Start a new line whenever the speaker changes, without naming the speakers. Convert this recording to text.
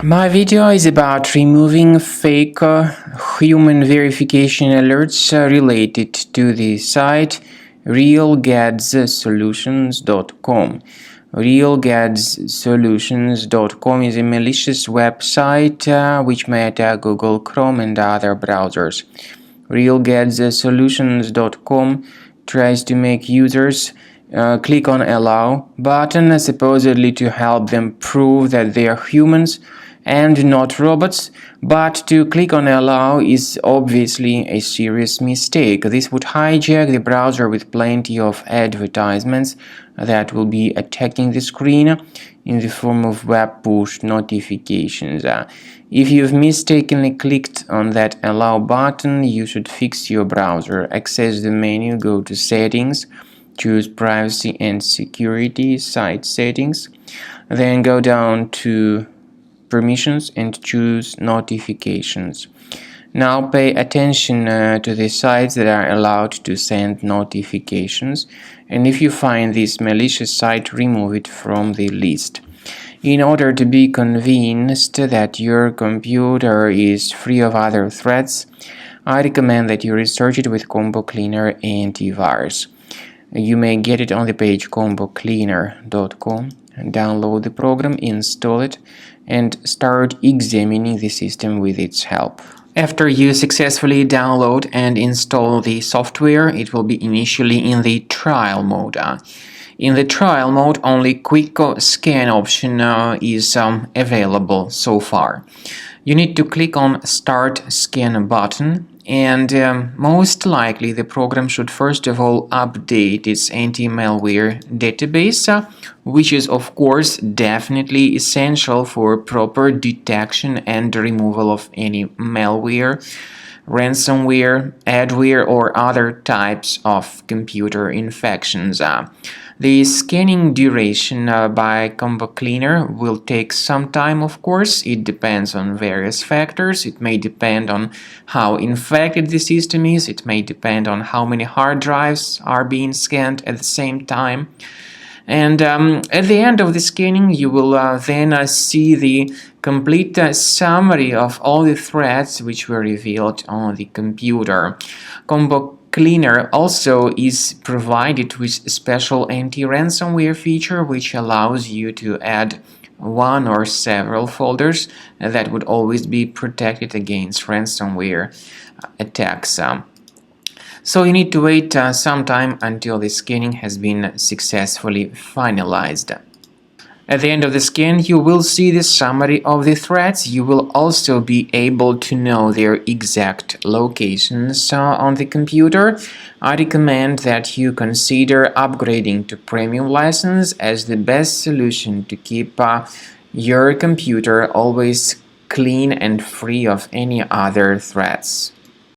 My video is about removing fake human verification alerts related to the site realgadssolutions.com. Realgadssolutions.com is a malicious website which may attack Google Chrome and other browsers. Realgadssolutions.com tries to make users click on Allow button supposedly to help them prove that they are humans and not robots, but to click on Allow is obviously a serious mistake. This would hijack the browser with plenty of advertisements that will be attacking the screen in the form of web push notifications. If you've mistakenly clicked on that Allow button, you should fix your browser. Access the menu, go to Settings, choose Privacy and Security, Site Settings, then go down to Permissions and choose Notifications. Now pay attention to the sites that are allowed to send notifications, and if you find this malicious site, remove it from the list. In order to be convinced that your computer is free of other threats, I recommend that you research it with Combo Cleaner Antivirus. You may get it on the page combocleaner.com. Download the program, install it, and start examining the system with its help. After you successfully download and install the software, it will be initially in the trial mode. In the trial mode, only Quick Scan option is available so far. You need to click on Start Scan button, and most likely the program should first of all update its anti-malware database, which is of course definitely essential for proper detection and removal of any malware, ransomware, adware, or other types of computer infections. The scanning duration by Combo Cleaner will take some time, of course. It depends on various factors. It may depend on how infected the system is. It may depend on how many hard drives are being scanned at the same time. And at the end of the scanning, you will then see the complete summary of all the threats which were revealed on the computer. Combo Cleaner also is provided with a special anti-ransomware feature which allows you to add one or several folders that would always be protected against ransomware attacks. So you need to wait some time until the scanning has been successfully finalized. At the end of the scan, you will see the summary of the threats. You will also be able to know their exact locations on the computer. I recommend that you consider upgrading to premium license as the best solution to keep your computer always clean and free of any other threats.